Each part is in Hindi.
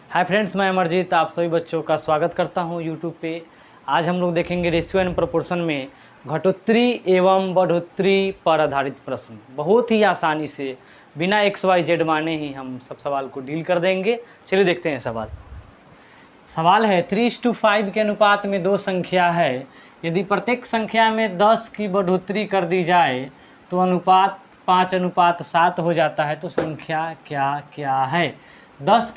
हाय फ्रेंड्स, मैं अमरजीत आप सभी बच्चों का स्वागत करता हूं यूट्यूब पे। आज हम लोग देखेंगे रेशियो एंड प्रोपोर्शन में घटोत्तरी एवं बढ़ोत्तरी पर आधारित प्रश्न। बहुत ही आसानी से बिना XYZ माने ही हम सब सवाल को डील कर देंगे। चलिए देखते हैं सवाल है 3:5 के अनुपात में दो संख्या है। यदि प्रत्येक संख्या में 10 की बढ़ोतरी कर दी जाए तो अनुपात 5:7 हो जाता है। तो संख्या क्या क्या है? 10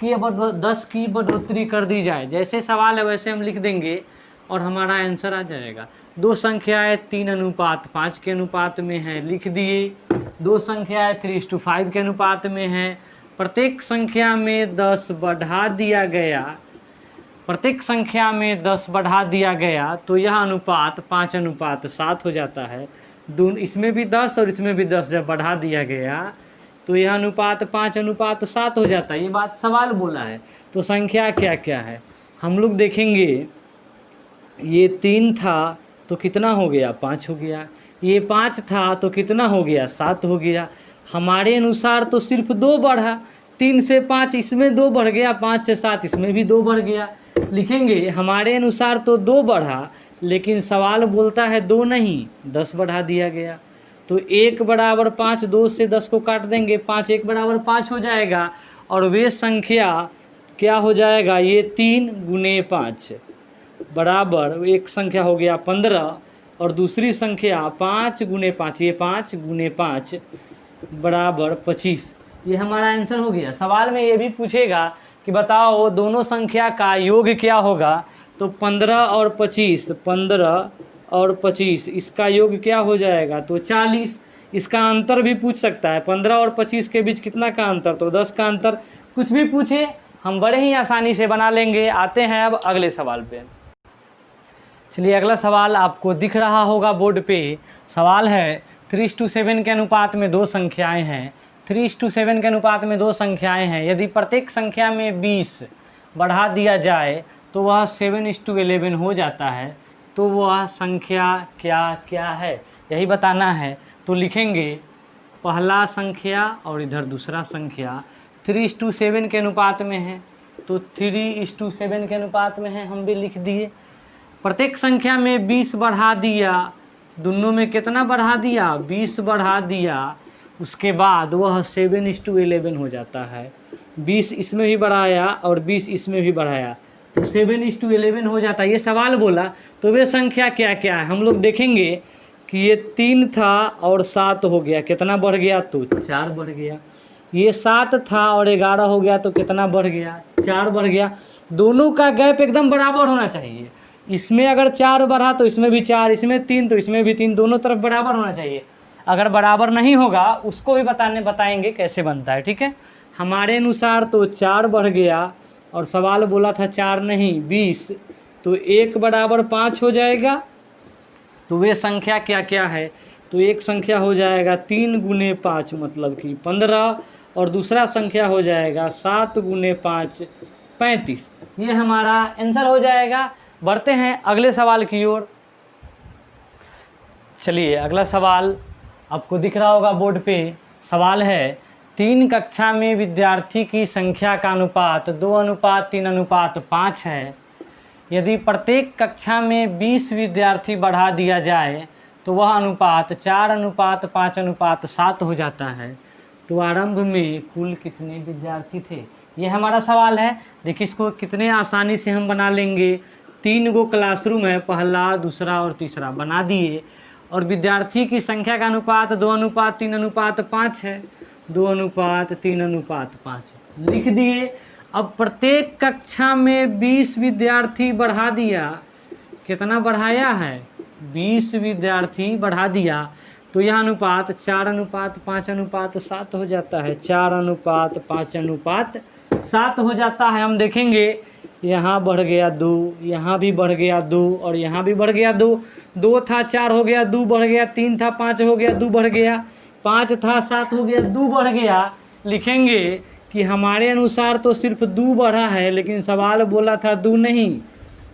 की बढ़ोतरी कर दी जाए, जैसे सवाल है वैसे हम लिख देंगे और हमारा आंसर आ जाएगा। दो संख्याएं 3:5 के अनुपात में है, लिख दिए। दो संख्याएं 3:5 के अनुपात में है। प्रत्येक संख्या में 10 बढ़ा दिया गया, प्रत्येक संख्या में 10 बढ़ा दिया गया तो यह अनुपात 5:7 हो जाता है। दोनों, इसमें भी 10 और इसमें भी 10 जब बढ़ा दिया गया तो यह अनुपात 5:7 हो जाता है। ये बात सवाल बोला है। तो संख्या क्या क्या है हम लोग देखेंगे। ये 3 था तो कितना हो गया? 5 हो गया। ये 5 था तो कितना हो गया? 7 हो गया। हमारे अनुसार तो सिर्फ 2 बढ़ा। 3 से 5 इसमें 2 बढ़ गया, 5 से 7 इसमें भी 2 बढ़ गया। लिखेंगे हमारे अनुसार तो 2 बढ़ा, लेकिन सवाल बोलता है 2 नहीं 10 बढ़ा दिया गया। तो 1 बराबर 5, 2 से 10 को काट देंगे, 5 1 बराबर 5 हो जाएगा। और वे संख्या क्या हो जाएगा? ये 3 गुने 5 बराबर एक संख्या हो गया 15 और दूसरी संख्या 5 गुने 5, ये 5 गुने 5 बराबर 25। ये हमारा आंसर हो गया। सवाल में ये भी पूछेगा कि बताओ दोनों संख्या का योग क्या होगा। तो 15 और 25, 15 और 25 इसका योग क्या हो जाएगा? तो 40। इसका अंतर भी पूछ सकता है, 15 और 25 के बीच कितना का अंतर? तो 10 का अंतर। कुछ भी पूछे हम बड़े ही आसानी से बना लेंगे। आते हैं अब अगले सवाल पे। चलिए अगला सवाल आपको दिख रहा होगा बोर्ड पे। सवाल है 3:7 के अनुपात में दो संख्याएं हैं। 3:7 के अनुपात में दो संख्याएं हैं। यदि प्रत्येक संख्या में 20 बढ़ा दिया जाए तो वह 7:11 हो जाता है। तो वह संख्या क्या क्या है यही बताना है। तो लिखेंगे पहला संख्या और इधर दूसरा संख्या 3:7 के अनुपात में है, तो 3:7 के अनुपात में है, हम भी लिख दिए। प्रत्येक संख्या में 20 बढ़ा दिया, दोनों में कितना बढ़ा दिया? 20 बढ़ा दिया। उसके बाद वह 7:11 हो जाता है। 20 इसमें भी बढ़ाया और 20 इसमें भी बढ़ाया तो 7:11 हो जाता है। ये सवाल बोला तो वे संख्या क्या क्या है हम लोग देखेंगे कि ये 3 था और 7 हो गया, कितना बढ़ गया? तो 4 बढ़ गया। ये 7 था और 11 हो गया तो कितना बढ़ गया? 4 बढ़ गया। दोनों का गैप एकदम बराबर होना चाहिए। इसमें अगर 4 बढ़ा तो इसमें भी 4, इसमें 3 तो इसमें भी 3, दोनों तरफ बराबर होना चाहिए। अगर बराबर नहीं होगा उसको भी बताएंगे कैसे बनता है, ठीक है। हमारे अनुसार तो 4 बढ़ गया और सवाल बोला था 4 नहीं 20, तो 1 बराबर 5 हो जाएगा। तो वे संख्या क्या क्या है? तो एक संख्या हो जाएगा 3 गुने 5 मतलब कि 15 और दूसरा संख्या हो जाएगा 7 गुने 5 35। ये हमारा आंसर हो जाएगा। बढ़ते हैं अगले सवाल की ओर। चलिए अगला सवाल आपको दिख रहा होगा बोर्ड पे। सवाल है 3 कक्षा में विद्यार्थी की संख्या का अनुपात 2:3:5 है। यदि प्रत्येक कक्षा में 20 विद्यार्थी बढ़ा दिया जाए तो वह अनुपात 4:5:7 हो जाता है। तो आरंभ में कुल कितने विद्यार्थी थे? ये हमारा सवाल है। देखिए इसको कितने आसानी से हम बना लेंगे। 3 गो क्लासरूम है, पहला दूसरा और तीसरा, बना दिए। और विद्यार्थी की संख्या का अनुपात 2:3:5 है, 2:3:5 लिख दिए। अब प्रत्येक कक्षा में 20 विद्यार्थी बढ़ा दिया। कितना बढ़ाया है? 20 विद्यार्थी बढ़ा दिया तो यह अनुपात 4:5:7 हो जाता है। 4:5:7 हो जाता है। हम देखेंगे यहाँ बढ़ गया 2, यहाँ भी बढ़ गया 2 और यहाँ भी बढ़ गया 2। 2 था 4 हो गया, 2 बढ़ गया, 3 था 5 हो गया, 2 बढ़ गया, 5 था 7 हो गया, 2 बढ़ गया। लिखेंगे कि हमारे अनुसार तो सिर्फ 2 बढ़ा है, लेकिन सवाल बोला था 2 नहीं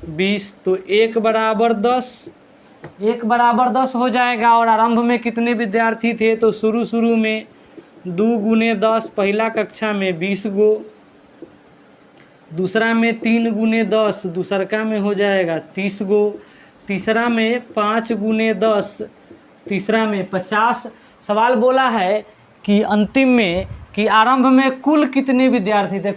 20, तो 1 बराबर 10, 1 बराबर 10 हो जाएगा। और आरंभ में कितने विद्यार्थी थे? तो शुरू में 2 गुने 10, पहला कक्षा में 20 गो, दूसरा में 3 गुने 10, दूसरका में हो जाएगा 30 गो, तीसरा में 5 गुने 10, तीसरा में 50। सवाल बोला है कि अंतिम में कि आरंभ में कुल कितने विद्यार्थी थे।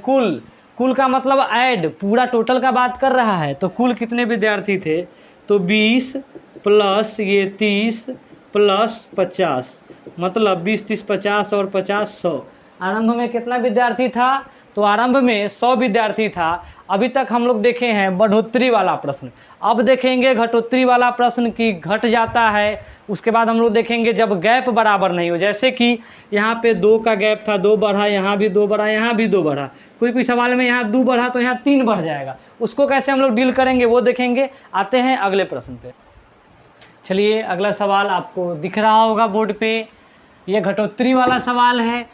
कुल का मतलब ऐड, पूरा टोटल का बात कर रहा है, तो कुल कितने विद्यार्थी थे, तो 20 प्लस ये 30 प्लस 50, मतलब 20 30 50 और 50 100। आरंभ में कितना विद्यार्थी था, तो आरंभ में 100 विद्यार्थी था। अभी तक हम लोग देखे हैं बढ़ोतरी वाला प्रश्न, अब देखेंगे घटोतरी वाला प्रश्न कि घट जाता है। उसके बाद हम लोग देखेंगे जब गैप बराबर नहीं हो, जैसे कि यहाँ पे 2 का गैप था, 2 बढ़ा, यहाँ भी 2 बढ़ा, यहाँ भी 2 बढ़ा, कोई सवाल में यहाँ 2 बढ़ा तो यहाँ 3 बढ़ जाएगा, उसको कैसे हम लोग डील करेंगे वो देखेंगे। आते हैं अगले प्रश्न पे। चलिए अगला सवाल आपको दिख रहा होगा बोर्ड पे, ये घटोतरी वाला सवाल है।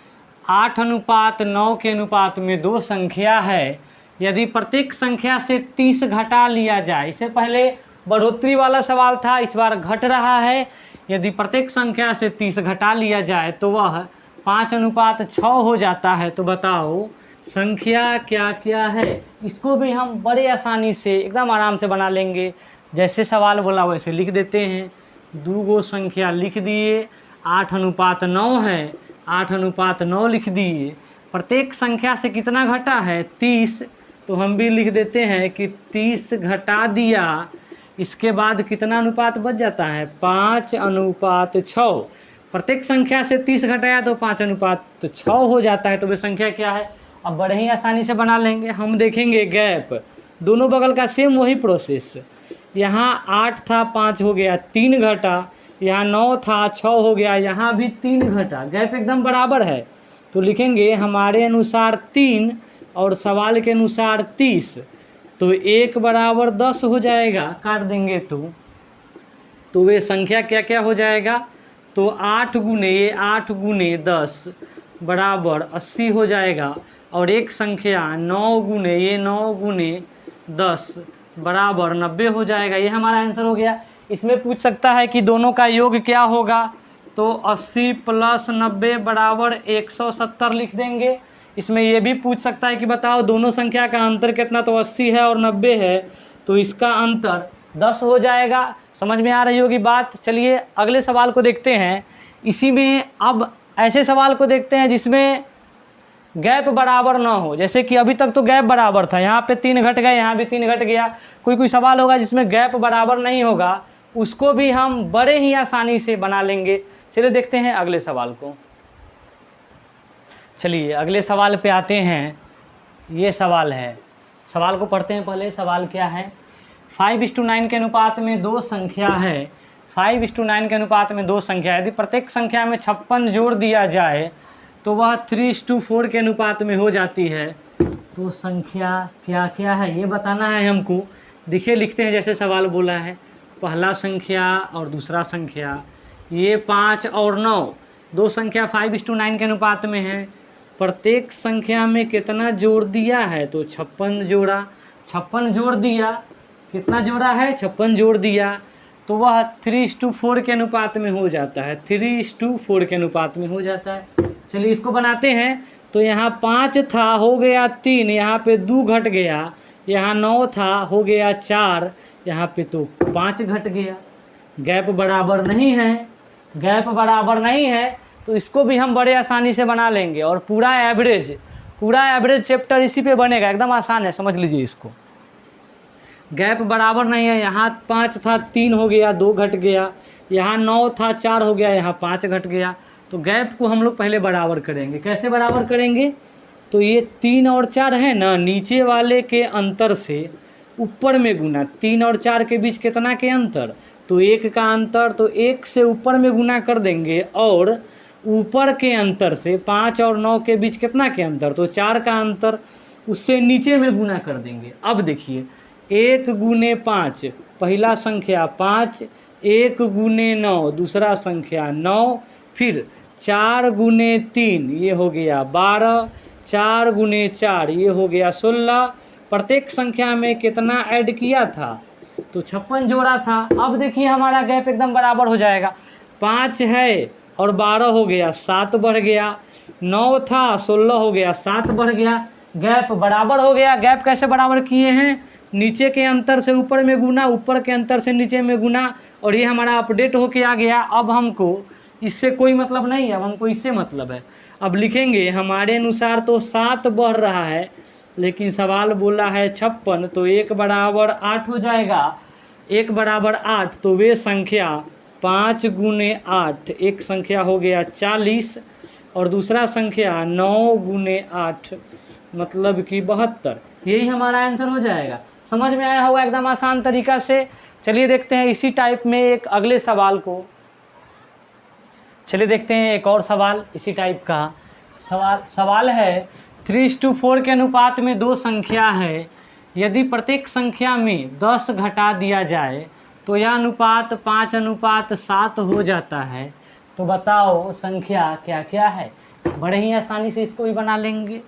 8:9 के अनुपात में 2 संख्या है, यदि प्रत्येक संख्या से 30 घटा लिया जाए। इससे पहले बढ़ोतरी वाला सवाल था, इस बार घट रहा है। यदि प्रत्येक संख्या से 30 घटा लिया जाए तो वह 5:6 हो जाता है। तो बताओ संख्या क्या क्या है। इसको भी हम बड़े आसानी से एकदम आराम से बना लेंगे, जैसे सवाल बोला वैसे लिख देते हैं। 2 गो संख्या लिख दिए, 8:9 है, 8:9 लिख दिए। प्रत्येक संख्या से कितना घटा है, 30, तो हम भी लिख देते हैं कि 30 घटा दिया। इसके बाद कितना अनुपात बच जाता है, 5:6। प्रत्येक संख्या से 30 घटाया तो 5:6 हो जाता है। तो वे संख्या क्या है, अब बड़े ही आसानी से बना लेंगे। हम देखेंगे गैप, दोनों बगल का सेम वही प्रोसेस। यहाँ 8 था, 5 हो गया, 3 घटा, यहाँ 9 था, 6 हो गया, यहाँ भी 3 घटा, गैप एकदम बराबर है। तो लिखेंगे हमारे अनुसार 3 और सवाल के अनुसार 30, तो 1 बराबर 10 हो जाएगा, काट देंगे तो वे संख्या क्या क्या हो जाएगा, तो 8 गुने 10 बराबर 80 हो जाएगा। और एक संख्या 9 गुने 10 बराबर 90 हो जाएगा। ये हमारा आंसर हो गया। इसमें पूछ सकता है कि दोनों का योग क्या होगा, तो 80 प्लस 90 बराबर 170 लिख देंगे। इसमें ये भी पूछ सकता है कि बताओ दोनों संख्या का अंतर कितना, तो 80 है और 90 है, तो इसका अंतर 10 हो जाएगा। समझ में आ रही होगी बात। चलिए अगले सवाल को देखते हैं। इसी में अब ऐसे सवाल को देखते हैं जिसमें गैप बराबर ना हो, जैसे कि अभी तक तो गैप बराबर था, यहाँ पे 3 घट गए, यहाँ भी 3 घट गया। कोई सवाल होगा जिसमें गैप बराबर नहीं होगा, उसको भी हम बड़े ही आसानी से बना लेंगे। चलिए देखते हैं अगले सवाल को। चलिए अगले सवाल पे आते हैं। ये सवाल है, सवाल को पढ़ते हैं पहले। सवाल क्या है, 5:9 के अनुपात में 2 संख्या है। 5:9 के अनुपात में 2 संख्या है, यदि प्रत्येक संख्या में 56 जोड़ दिया जाए तो वह 3:4 के अनुपात में हो जाती है। तो संख्या क्या क्या है ये बताना है हमको। देखिए लिखते हैं जैसे सवाल बोला है, पहला संख्या और दूसरा संख्या, ये 5 और 9, 2 संख्या 5:9 के अनुपात में है। प्रत्येक संख्या में कितना जोड़ दिया है, तो 56 जोड़ा। 56 जोड़ दिया, कितना जोड़ा है, 56 जोड़ दिया, तो वह 3:4 के अनुपात में हो जाता है। 3:4 के अनुपात में हो जाता है। चलिए इसको बनाते हैं। तो यहाँ 5 था, हो गया 3, यहाँ पे 2 घट गया, यहाँ 9 था, हो गया 4, यहाँ पे तो 5 घट गया। गैप बराबर नहीं है, गैप बराबर नहीं है, तो इसको भी हम बड़े आसानी से बना लेंगे। और पूरा एवरेज चैप्टर इसी पे बनेगा, एकदम आसान है, समझ लीजिए इसको। गैप बराबर नहीं है, यहाँ 5 था, 3 हो गया, 2 घट गया, यहाँ 9 था, 4 हो गया, यहाँ 5 घट गया। तो गैप को हम लोग पहले बराबर करेंगे। कैसे बराबर करेंगे, तो ये 3 और 4 है ना, नीचे वाले के अंतर से ऊपर में गुना। 3 और 4 के बीच कितना के अंतर, तो 1 का अंतर, तो 1 से ऊपर में गुना कर देंगे। और ऊपर के अंतर से 5 और 9 के बीच कितना के अंतर, तो 4 का अंतर, उससे नीचे में गुना कर देंगे। अब देखिए 1 गुने 5 पहला संख्या 5, 1 गुने 9 दूसरा संख्या 9, फिर 4 गुने 3 ये हो गया 12, 4 गुने 4 ये हो गया 16। प्रत्येक संख्या में कितना ऐड किया था, तो 56 जोड़ा था। अब देखिए हमारा गैप एकदम बराबर हो जाएगा। 5 है और 12 हो गया, 7 बढ़ गया, 9 था 16 हो गया, 7 बढ़ गया। गैप बराबर हो गया। गैप कैसे बराबर किए हैं, नीचे के अंतर से ऊपर में गुना, ऊपर के अंतर से नीचे में गुना, और ये हमारा अपडेट होके आ गया। अब हमको इससे कोई मतलब नहीं है, अब हमको इससे मतलब है। अब लिखेंगे हमारे अनुसार तो 7 बढ़ रहा है, लेकिन सवाल बोला है 56, तो 1 बराबर 8 हो जाएगा। 1 बराबर 8, तो वे संख्या 5 गुने 8, एक संख्या हो गया 40, और दूसरा संख्या 9 गुने 8 मतलब कि 72। यही हमारा आंसर हो जाएगा। समझ में आया होगा एकदम आसान तरीका से। चलिए देखते हैं इसी टाइप में एक अगले सवाल को। चलिए देखते हैं एक और सवाल इसी टाइप का। सवाल है 3:4 के अनुपात में 2 संख्या है, यदि प्रत्येक संख्या में 10 घटा दिया जाए तो यह अनुपात 5:7 हो जाता है। तो बताओ संख्या क्या क्या है। बड़े ही आसानी से इसको भी बना लेंगे।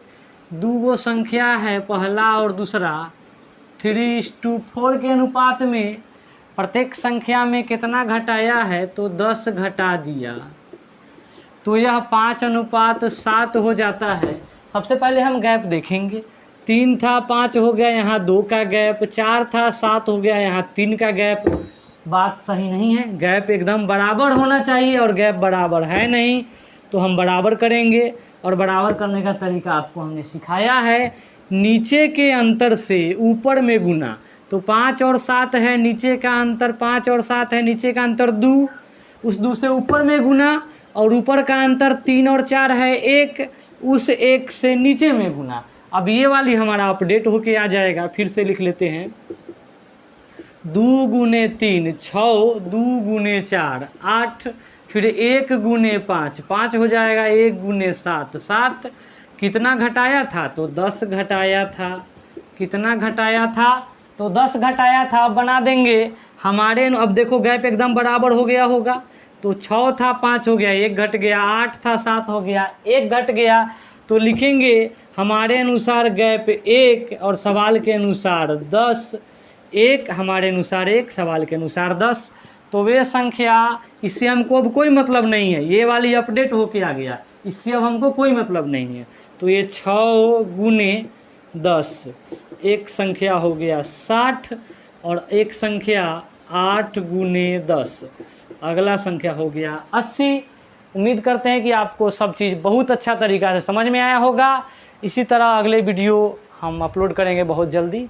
2 संख्या है, पहला और दूसरा। 3:4 के अनुपात में प्रत्येक संख्या में कितना घटाया है, तो 10 घटा दिया, तो यह 5:7 हो जाता है। सबसे पहले हम गैप देखेंगे। 3 था 5 हो गया, यहाँ 2 का गैप। 4 था 7 हो गया, यहाँ 3 का गैप। बात सही नहीं है, गैप एकदम बराबर होना चाहिए और गैप बराबर है नहीं, तो हम बराबर करेंगे। और बराबर करने का तरीका आपको हमने सिखाया है, नीचे के अंतर से ऊपर में गुना। तो 5 और 7 है, नीचे का अंतर 5 और 7 है, नीचे का अंतर 2, उस 2 से ऊपर में गुना, और ऊपर का अंतर 3 और 4 है 1, उस 1 से नीचे में गुना। अब ये वाली हमारा अपडेट होके आ जाएगा। फिर से लिख लेते हैं। 2 गुने 3 6, 2 गुने 4 8, फिर 1 गुने 5 5 हो जाएगा, 1 गुने 7 7। कितना घटाया था, तो 10 घटाया था। कितना घटाया था, तो 10 घटाया था। अब बना देंगे हमारे, अब देखो गैप एकदम बराबर हो गया होगा। तो 6 था 5 हो गया, 1 घट गया। 8 था 7 हो गया, 1 घट गया। तो लिखेंगे हमारे अनुसार गैप 1 और सवाल के अनुसार 10। 1 हमारे अनुसार 1, सवाल के अनुसार 10। तो वे संख्या, इससे हमको अब कोई मतलब नहीं है, ये वाली अपडेट होके आ गया, इससे अब हमको कोई मतलब नहीं है। तो ये 6 गुने 10, एक संख्या हो गया 60, और एक संख्या 8 गुने 10, अगला संख्या हो गया 80। उम्मीद करते हैं कि आपको सब चीज़ बहुत अच्छा तरीक़ा से समझ में आया होगा। इसी तरह अगले वीडियो हम अपलोड करेंगे बहुत जल्दी।